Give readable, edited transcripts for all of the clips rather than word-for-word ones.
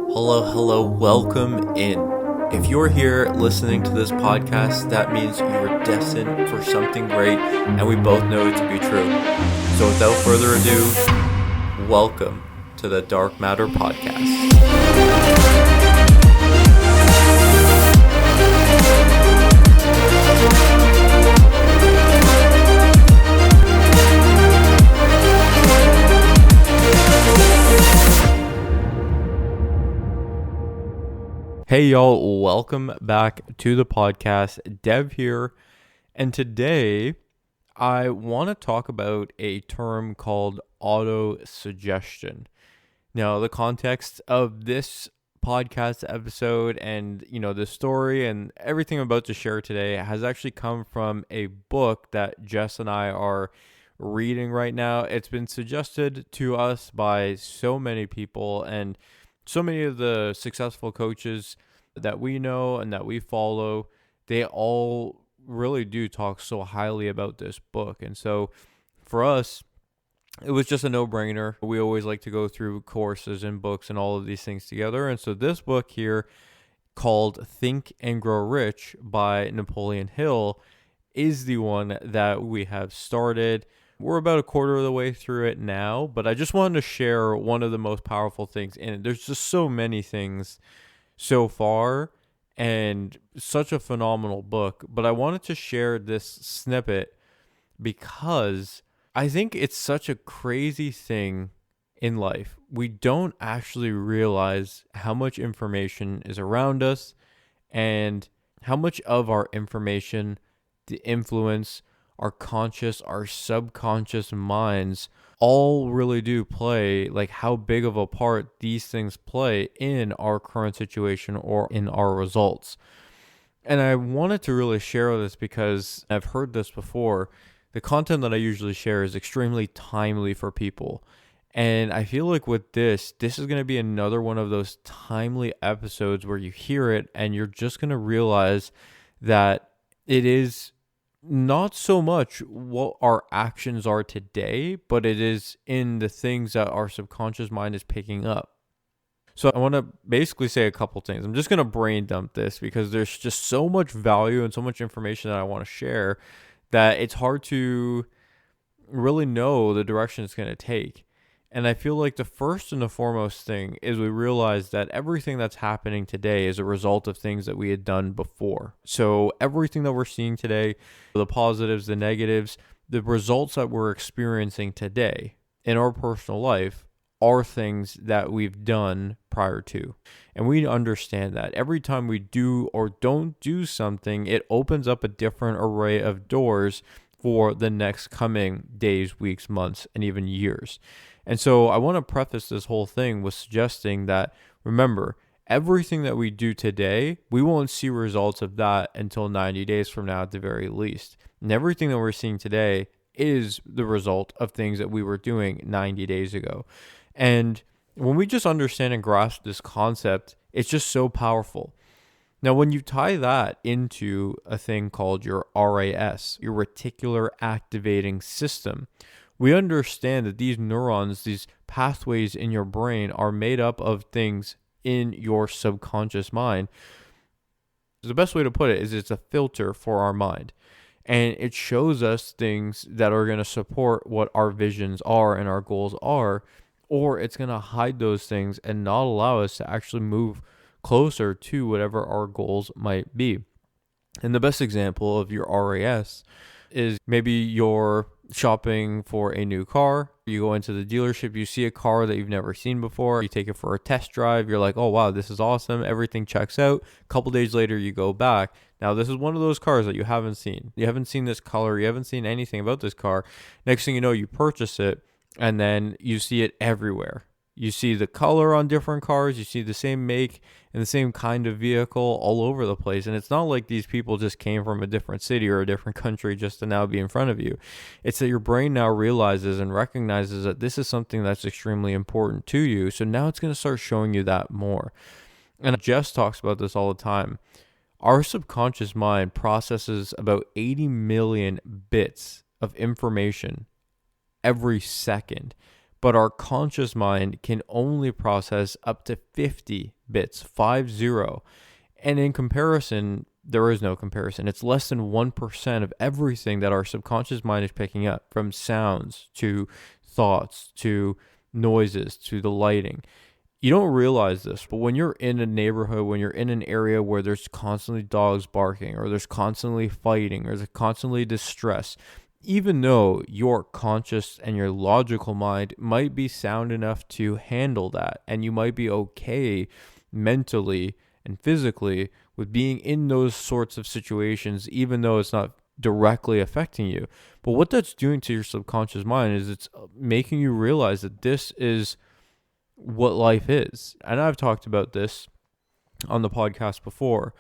Hello, welcome in. If you're here listening to this podcast, that means you're destined for something great, and we both know it to be true. So without further ado, welcome to the Dark Matter Podcast. Hey y'all, welcome back to the podcast. Dev here, and today I want to talk about a term called auto-suggestion. Now, the context of this podcast episode and, the story and everything I'm about to share today has actually come from a book that Jess and I are reading right now. It's been suggested to us by so many people, and so many of the successful coaches that we know and that we follow, they all really do talk so highly about this book. And so for us, it was just a no-brainer. We always like to go through courses and books and all of these things together. And so this book here, called Think and Grow Rich by Napoleon Hill, is the one that we have started. We're about a quarter of the way through it now, but I just wanted to share one of the most powerful things in it. There's just so many things so far and such a phenomenal book, but I wanted to share this snippet because I think it's such a crazy thing in life. We don't actually realize how much information is around us and how much of our information, the influence, our conscious, our subconscious minds all really do play, like how big of a part these things play in our current situation or in our results. And I wanted to really share this because I've heard this before. The content that I usually share is extremely timely for people. And I feel like with this is going to be another one of those timely episodes where you hear it and you're just going to realize that it is not so much what our actions are today, but it is in the things that our subconscious mind is picking up. So I want to basically say a couple things. I'm just going to brain dump this because there's just so much value and so much information that I want to share that it's hard to really know the direction it's going to take. And I feel like the first and the foremost thing is we realize that everything that's happening today is a result of things that we had done before. So everything that we're seeing today, the positives, the negatives, the results that we're experiencing today in our personal life are things that we've done prior to. And we understand that every time we do or don't do something, it opens up a different array of doors for the next coming days, weeks, months, and even years. And so I want to preface this whole thing with suggesting that, remember, everything that we do today, we won't see results of that until 90 days from now at the very least. And everything that we're seeing today is the result of things that we were doing 90 days ago. And when we just understand and grasp this concept, it's just so powerful. Now, when you tie that into a thing called your RAS, your Reticular Activating System, we understand that these neurons, these pathways in your brain are made up of things in your subconscious mind. The best way to put it is it's a filter for our mind. And it shows us things that are going to support what our visions are and our goals are, or it's going to hide those things and not allow us to actually move closer to whatever our goals might be. And the best example of your RAS is maybe you're shopping for a new car. You go into the dealership, you see a car that you've never seen before, you take it for a test drive, you're like, oh wow, this is awesome, everything checks out. A couple days later, you go back. Now, this is one of those cars that you haven't seen. You haven't seen this color, you haven't seen anything about this car. Next thing you know, you purchase it, and then you see it everywhere. You see the color on different cars, you see the same make and the same kind of vehicle all over the place. And it's not like these people just came from a different city or a different country just to now be in front of you. It's that your brain now realizes and recognizes that this is something that's extremely important to you. So now it's going to start showing you that more. And Jess talks about this all the time. Our subconscious mind processes about 80 million bits of information every second. but our conscious mind can only process up to 50 bits, 50. And in comparison, there is no comparison. It's less than 1% of everything that our subconscious mind is picking up, from sounds to thoughts to noises to the lighting. You don't realize this, but when you're in a neighborhood, when you're in an area where there's constantly dogs barking, or there's constantly fighting, or there's constantly distress, even though your conscious and your logical mind might be sound enough to handle that, and you might be okay mentally and physically with being in those sorts of situations, even though it's not directly affecting you. But what that's doing to your subconscious mind is it's making you realize that this is what life is. And I've talked about this on the podcast before.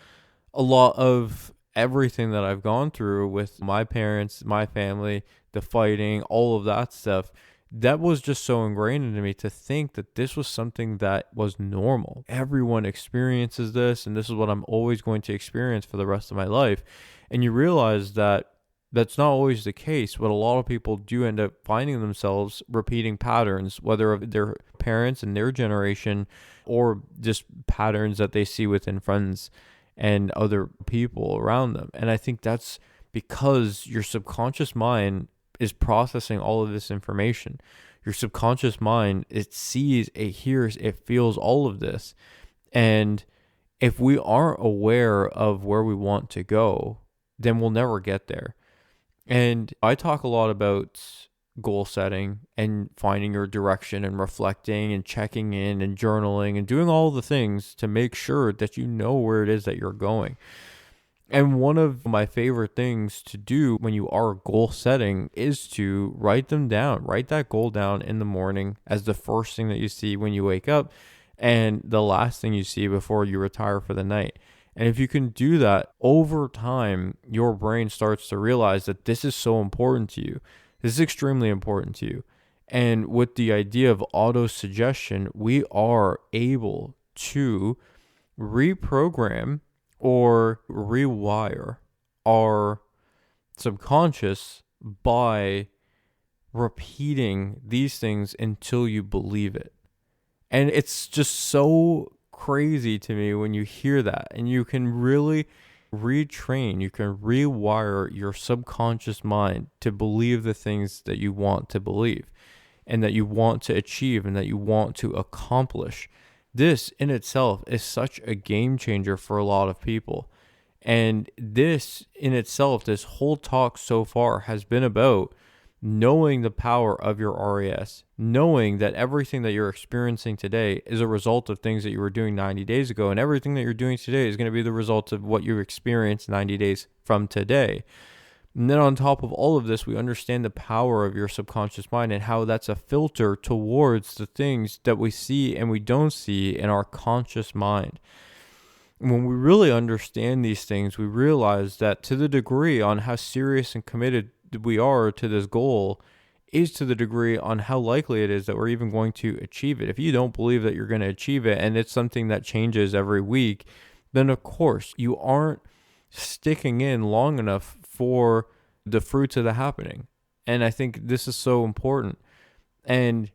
A lot of everything that I've gone through with my parents, my family, the fighting, all of that stuff, that was just so ingrained into me to think that this was something that was normal. Everyone experiences this, and this is what I'm always going to experience for the rest of my life. And you realize that that's not always the case, but a lot of people do end up finding themselves repeating patterns, whether of their parents and their generation, or just patterns that they see within friends and other people around them. And I think that's because your subconscious mind is processing all of this information. Your subconscious mind, it sees, it hears, it feels all of this. And if we aren't aware of where we want to go, then we'll never get there. And I talk a lot about goal setting and finding your direction and reflecting and checking in and journaling and doing all the things to make sure that you know where it is that you're going. And one of my favorite things to do when you are goal setting is to write them down. Write that goal down in the morning as the first thing that you see when you wake up, and the last thing you see before you retire for the night. And if you can do that over time, your brain starts to realize that this is so important to you. This is extremely important to you. And with the idea of auto-suggestion, we are able to reprogram or rewire our subconscious by repeating these things until you believe it. And it's just so crazy to me when you hear that, and you can really retrain, you can rewire your subconscious mind to believe the things that you want to believe and that you want to achieve and that you want to accomplish. This in itself is such a game changer for a lot of people. And this in itself, this whole talk so far has been about knowing the power of your RAS, knowing that everything that you're experiencing today is a result of things that you were doing 90 days ago, and everything that you're doing today is going to be the result of what you experienced 90 days from today. And then on top of all of this, we understand the power of your subconscious mind and how that's a filter towards the things that we see and we don't see in our conscious mind. And when we really understand these things, we realize that to the degree on how serious and committed we are to this goal is to the degree on how likely it is that we're even going to achieve it. If you don't believe that you're going to achieve it, and it's something that changes every week, then of course you aren't sticking in long enough for the fruits of the happening. And I think this is so important. And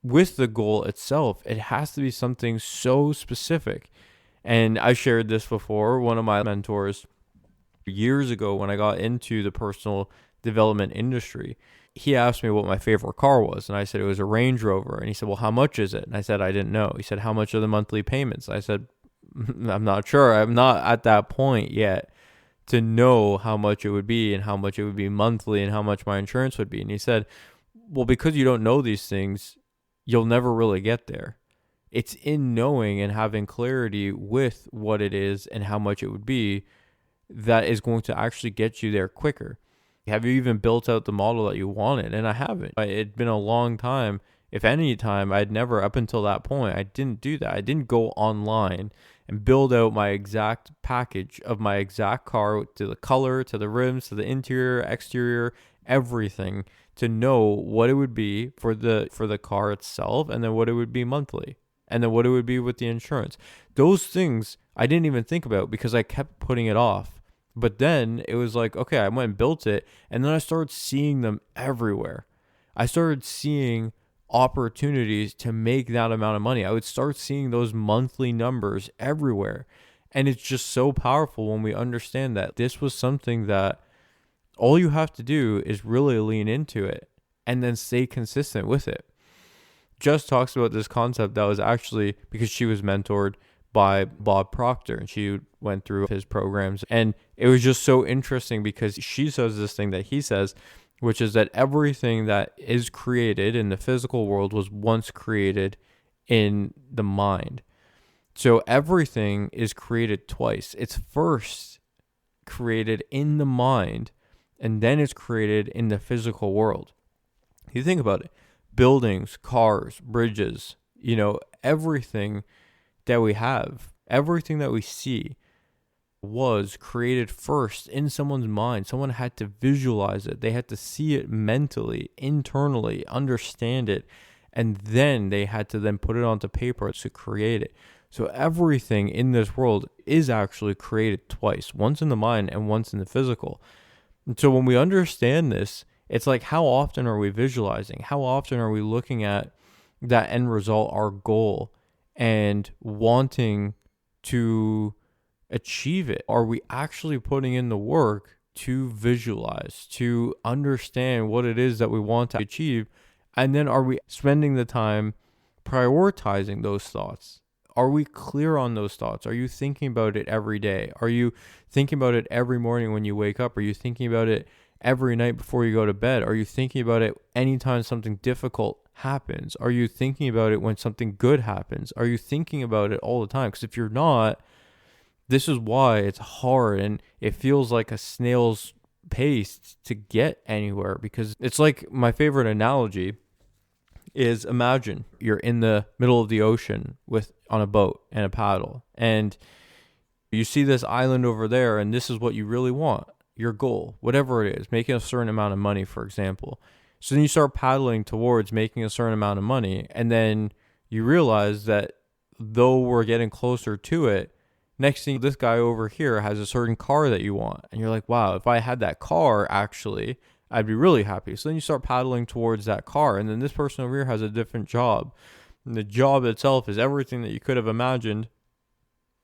with the goal itself, it has to be something so specific. And I shared this before. One of my mentors years ago, when I got into the personal development industry, he asked me what my favorite car was, and I said it was a Range Rover. And he said, well, how much is it? And I said I didn't know. He said, how much are the monthly payments? I said, I'm not sure. I'm not at that point yet to know how much it would be and how much it would be monthly and how much my insurance would be. And he said, well, because you don't know these things, you'll never really get there. It's in knowing and having clarity with what it is and how much it would be that is going to actually get you there quicker. Have you even built out the model that you wanted? And I haven't. It'd been a long time. If any time, I'd never, up until that point, I didn't do that. I didn't go online and build out my exact package of my exact car, to the color, to the rims, to the interior, exterior, everything, to know what it would be for the car itself, and then what it would be monthly, and then what it would be with the insurance. Those things I didn't even think about because I kept putting it off. But then it was like, okay, I went and built it, and then I started seeing them everywhere. I started seeing opportunities to make that amount of money. I would start seeing those monthly numbers everywhere. And it's just so powerful when we understand that this was something that all you have to do is really lean into it and then stay consistent with it. Jess talks about this concept that was actually because she was mentored by Bob Proctor and she went through his programs. And it was just so interesting because she says this thing that he says, which is that everything that is created in the physical world was once created in the mind. So everything is created twice. It's first created in the mind, and then it's created in the physical world. You think about it. Buildings, cars, bridges, everything that we have, everything that we see was created first in someone's mind. Someone had to visualize it. They had to see it mentally, internally, understand it, and then they had to then put it onto paper to create it. So everything in this world is actually created twice, once in the mind and once in the physical. And so when we understand this, it's like, how often are we visualizing? How often are we looking at that end result, our goal, and wanting to achieve it? Are we actually putting in the work to visualize, to understand what it is that we want to achieve? And then are we spending the time prioritizing those thoughts? Are we clear on those thoughts? Are you thinking about it every day? Are you thinking about it every morning when you wake up? Are you thinking about it every night before you go to bed? Are you thinking about it anytime something difficult happens? Are you thinking about it when something good happens? Are you thinking about it all the time? Because if you're not, this is why it's hard and it feels like a snail's pace to get anywhere. Because it's like, my favorite analogy is, imagine you're in the middle of the ocean on a boat and a paddle, and you see this island over there, and this is what you really want, your goal, whatever it is, making a certain amount of money, for example. So then you start paddling towards making a certain amount of money, and then you realize that though we're getting closer to it, next thing, this guy over here has a certain car that you want, and you're like, wow, if I had that car, actually, I'd be really happy. So then you start paddling towards that car, and then this person over here has a different job. And the job itself is everything that you could have imagined.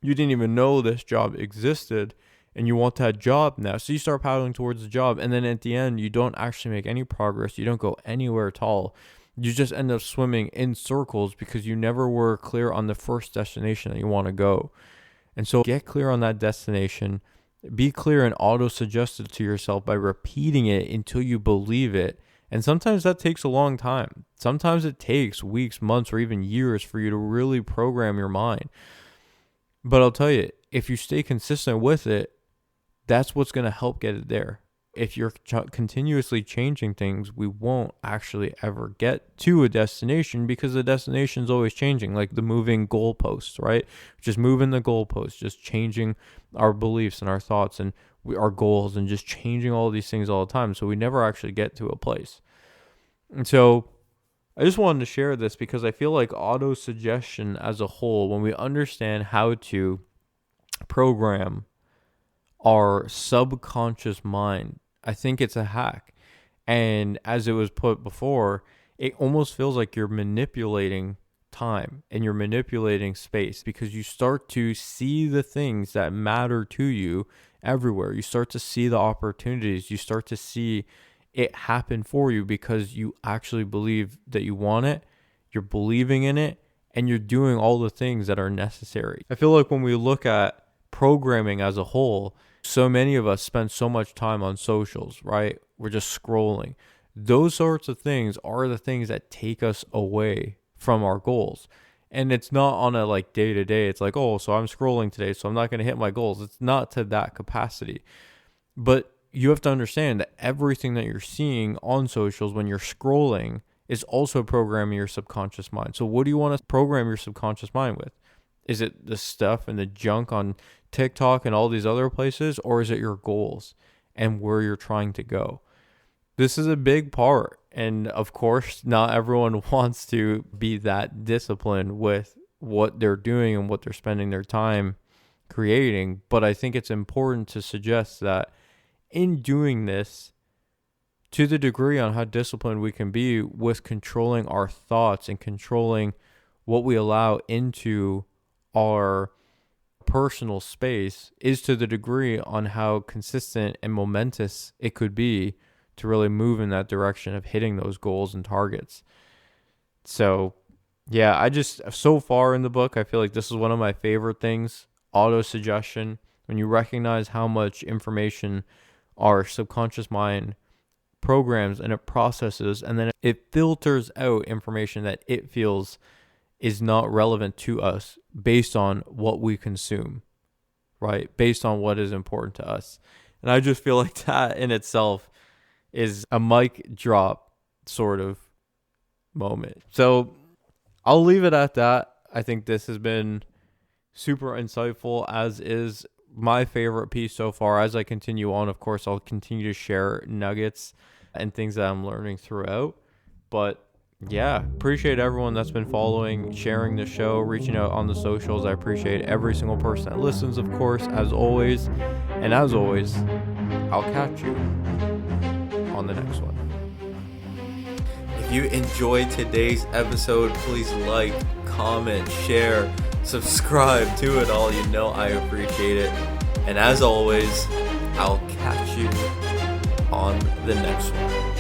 You didn't even know this job existed, and you want that job now. So you start paddling towards the job, and then at the end, you don't actually make any progress. You don't go anywhere at all. You just end up swimming in circles because you never were clear on the first destination that you want to go. And so get clear on that destination. Be clear and auto-suggest it to yourself by repeating it until you believe it. And sometimes that takes a long time. Sometimes it takes weeks, months, or even years for you to really program your mind. But I'll tell you, if you stay consistent with it, that's what's going to help get it there. If you're continuously changing things, we won't actually ever get to a destination because the destination is always changing, like the moving goalposts, right? Just moving the goalposts, just changing our beliefs and our thoughts and our goals, and just changing all these things all the time. So we never actually get to a place. And so I just wanted to share this because I feel like auto-suggestion as a whole, when we understand how to program our subconscious mind, I think it's a hack. And as it was put before, it almost feels like you're manipulating time and you're manipulating space because you start to see the things that matter to you everywhere. You start to see the opportunities. You start to see it happen for you because you actually believe that you want it. You're believing in it, and you're doing all the things that are necessary. I feel like when we look at programming as a whole, so many of us spend so much time on socials, right? We're just scrolling. Those sorts of things are the things that take us away from our goals. And it's not on a like day to day. It's like, oh, so I'm scrolling today, so I'm not going to hit my goals. It's not to that capacity. But you have to understand that everything that you're seeing on socials when you're scrolling is also programming your subconscious mind. So what do you want to program your subconscious mind with? Is it the stuff and the junk on TikTok and all these other places, or is it your goals and where you're trying to go? This is a big part. And of course, not everyone wants to be that disciplined with what they're doing and what they're spending their time creating. But I think it's important to suggest that in doing this, to the degree on how disciplined we can be with controlling our thoughts and controlling what we allow into our personal space is to the degree on how consistent and momentous it could be to really move in that direction of hitting those goals and targets. So yeah, so far in the book, I feel like this is one of my favorite things. Auto suggestion, when you recognize how much information our subconscious mind programs and it processes, and then it filters out information that it feels is not relevant to us based on what we consume, right? Based on what is important to us. And I just feel like that in itself is a mic drop sort of moment. So I'll leave it at that. I think this has been super insightful, as is my favorite piece so far. As I continue on, of course, I'll continue to share nuggets and things that I'm learning throughout. But yeah, appreciate everyone that's been following, sharing the show, reaching out on the socials. I appreciate every single person that listens, of course, as always. And as always, I'll catch you on the next one. If you enjoyed today's episode, please like, comment, share, subscribe to it all. You know I appreciate it. And as always, I'll catch you on the next one.